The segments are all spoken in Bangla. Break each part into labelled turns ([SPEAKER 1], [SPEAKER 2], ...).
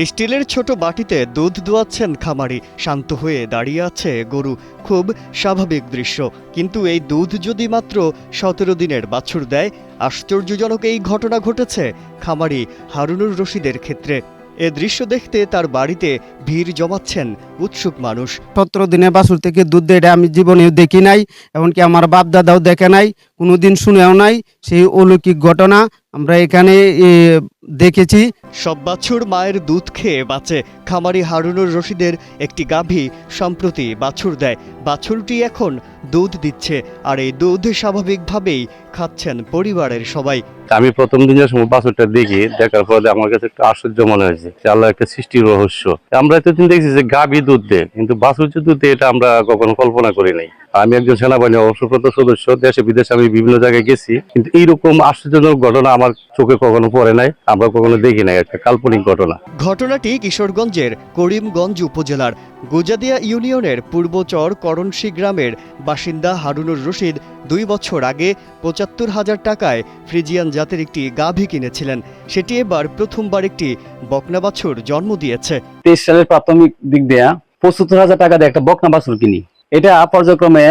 [SPEAKER 1] স্টিলের ছোট বাটিতে দুধ দোয়াচ্ছেন খামারি, শান্ত হয়ে দাঁড়িয়ে আছে গরু। খুব স্বাভাবিক দৃশ্য, কিন্তু এই দুধ যদি মাত্র 17 দিনের বাছুর দেয়। আশ্চর্যজনক এই ঘটনা ঘটেছে খামারি হারুনুর রশিদের ক্ষেত্রে। এ দৃশ্য দেখতে তার বাড়িতে ভিড় জমাচ্ছেন উৎসুক মানুষ।
[SPEAKER 2] 17 দিনে বাছুর থেকে দুধ দেয়, এটা আমি জীবনেও দেখি নাই, এমনকি আমার বাপ দাদাও দেখে নাই, কোনোদিন শুনেও নাই। সেই অলৌকিক ঘটনা আমরা এখানে দেখেছি।
[SPEAKER 1] সব বাছুর মায়ের দুধ খেয়ে বাঁচে। খামারি হারুনুর রশিদের একটি গাভী সম্প্রতি বাছুর দেয়। বাছুরটি এখন দুধ দিচ্ছে, আর এই দুধ স্বাভাবিকভাবেই খাচ্ছেন পরিবারের সবাই।
[SPEAKER 3] আমি প্রথম দিন যে সময় বাছুরটা দেখি, দেখার পরে আমার কাছে একটা আশ্চর্য মনে হয়েছে যে আল্লাহ একটা সৃষ্টির রহস্য। আমরা এতদিন দেখছি যে গাভী দুধ দেয়, কিন্তু বাছুর যে দুধ দেয় এটা আমরা কখনো কল্পনা করি নাই। আমি একজন সেনাবাহিনী অবসরপ্রাপ্ত সদস্য, দেশে বিদেশে আমি বিভিন্ন জায়গায় গেছি, কিন্তু এইরকম আশ্চর্যজনক ঘটনা আমার চোখে কখনো পড়ে নাই, আমরা কখনো দেখি নাই। একটা কাল্পনিক ঘটনা।
[SPEAKER 1] ঘটনাটি কিশোরগঞ্জের করিমগঞ্জ উপজেলার গোজাদিয়া ইউনিয়নের পূর্বচর করণশী গ্রামের বাসিন্দা হারুনুর রশিদ 2 বছর আগে 75,000 টাকায় ফ্রিজিয়ান জাতের একটি গাভী কিনেছিলেন। সেটি এবার প্রথমবার একটি বকনা বাছুর জন্ম দিয়েছে।
[SPEAKER 4] 23 সালের প্রাথমিক দিক দেয়া 75,000 টাকা দিয়ে একটা বকনা বাছুর কিনি। এটা পর্যায়ক্রমে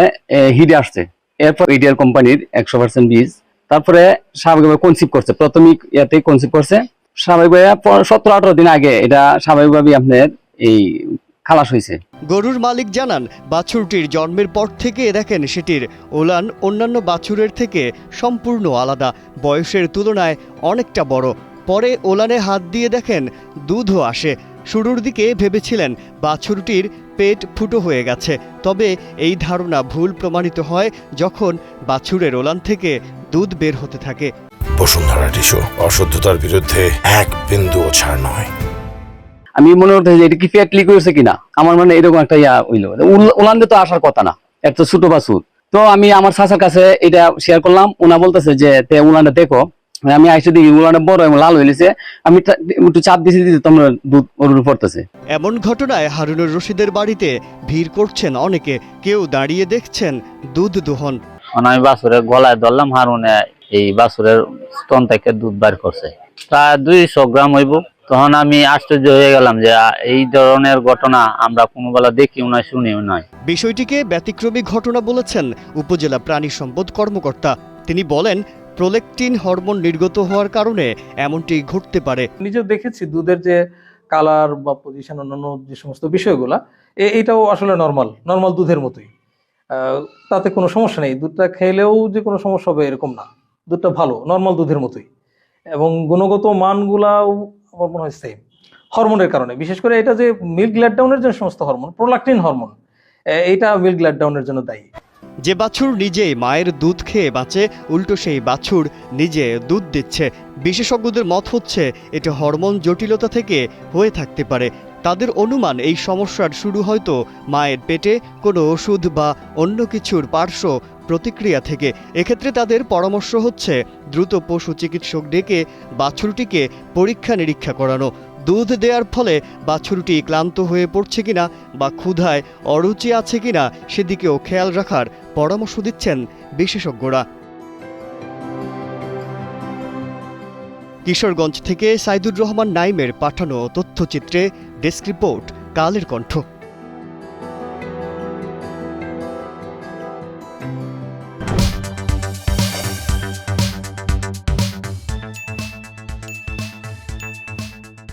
[SPEAKER 4] হিটে আসছে। এরপর ইডিয়ার কোম্পানির 100% বীজ, তারপরে স্বাভাবিকভাবে কনসিভ করছে, প্রাথমিক ইয়াতেই কনসিভ করছে। স্বাভাবিকভাবে 17-18 দিন আগে এটা স্বাভাবিকভাবে আপনার এই খালাস হয়েছে।
[SPEAKER 1] গরুর মালিক জানান, বাছুরটির জন্মের পর থেকে দেখেন সেটির ওলান অন্যান্য বাছুরের থেকে সম্পূর্ণ আলাদা, বয়সের তুলনায় অনেকটা বড়। পরে ওলানে হাত দিয়ে দেখেন দুধও আসে। শুরুর দিকে ভেবেছিলেন বাছুরটির পেট ফুটো হয়ে গেছে, তবে এই ধারণা ভুল প্রমাণিত হয় যখন বাছুরের ওলান থেকে দুধ বের হতে থাকে।
[SPEAKER 5] বসুন্ধরা টিস্যু, অশুদ্ধতার বিরুদ্ধে এক বিন্দুও ছাড় নয়।
[SPEAKER 4] আমি মনে করতে যে এটা কি পেট লিক হয়েছে কিনা, আমার মানে এরকম একটা ইয়া হইলো। উলানদে তো আসার কথা না, একটা ছোট বাছুর। তো আমি আমার চাচার কাছে এটা শেয়ার করলাম, ওনা বলতেছে যে উলানটা দেখো। আমি আইসে দেখি উলানটা বড় এবং লাল হয়েছে। আমি একটু চাপ দিছি, তোমরা দুধ ওর পড়তেছে।
[SPEAKER 1] এমন ঘটনায় হারুনুর রশিদের বাড়িতে ভিড় করছেন অনেকে, কেউ দাঁড়িয়ে দেখছেন দুধ দোহন।
[SPEAKER 6] আমি বাছুরের গলায় ধরলাম, হারুনে এই বাছুরের স্তন থেকে দুধ বার করছে, প্রায় 200 গ্রাম হইব। তখন আমি আশ্চর্য হয়ে গেলাম যে এই ধরনের ঘটনা আমরা কোনো বেলা দেখিও না, শুনিও নয়।
[SPEAKER 1] বিষয়টিকে ব্যতিক্রমী ঘটনা বলেছেন উপজেলা প্রাণী সম্পদ কর্মকর্তা। তিনি বলেন, প্রোল্যাকটিন হরমোন নির্গত হওয়ার কারণে এমনটি ঘটতে পারে।
[SPEAKER 7] নিজেও দেখেছি দুধের যে কালার বা পজিশন, অন্যান্য যে সমস্ত বিষয়গুলা, এইটাও আসলে নর্মাল দুধের মতোই। তাতে কোনো সমস্যা নেই। দুধটা খেলেও যে কোনো সমস্যা হবে এরকম না। দুধটা ভালো, নর্মাল দুধের মতোই, এবং গুণগত মানগুলাও আমার মনে হয় সেম। হরমোনের কারণে, বিশেষ করে এটা যে মিল্ক গ্ল্যাডডাউনের যে সমস্ত হরমোন, প্রোল্যাকটিন হরমোন, এইটা মিল্ক গ্ল্যাডডাউনের জন্য দায়ী।
[SPEAKER 1] যে বাছুর নিজেই মায়ের দুধ খেয়ে বাঁচে, উল্টো সেই বাছুর নিজে দুধ দিচ্ছে। বিশেষজ্ঞদের মত হচ্ছে এটা হরমোন জটিলতা থেকে হয়ে থাকতে পারে। তাদের অনুমান, এই সমস্যার শুরু হয়তো মায়ের পেটে কোনো ওষুধ বা অন্য কিছুর পার্শ্ব প্রতিক্রিয়া থেকে। এক্ষেত্রে তাদের পরামর্শ হচ্ছে দ্রুত পশু চিকিৎসক ডেকে বাছুরটিকে পরীক্ষা নিরীক্ষা করানো। দুধ দেওয়ার ফলে বাছুরটি ক্লান্ত হয়ে পড়ছে কিনা বা ক্ষুধায় অরুচি আছে কিনা সেদিকেও খেয়াল রাখার পরামর্শ দিচ্ছেন বিশেষজ্ঞরা। কিশোরগঞ্জ থেকে সাইদুর রহমান নাইমের পাঠানো তথ্যচিত্রে ডেস্ক রিপোর্ট, কালের কণ্ঠ।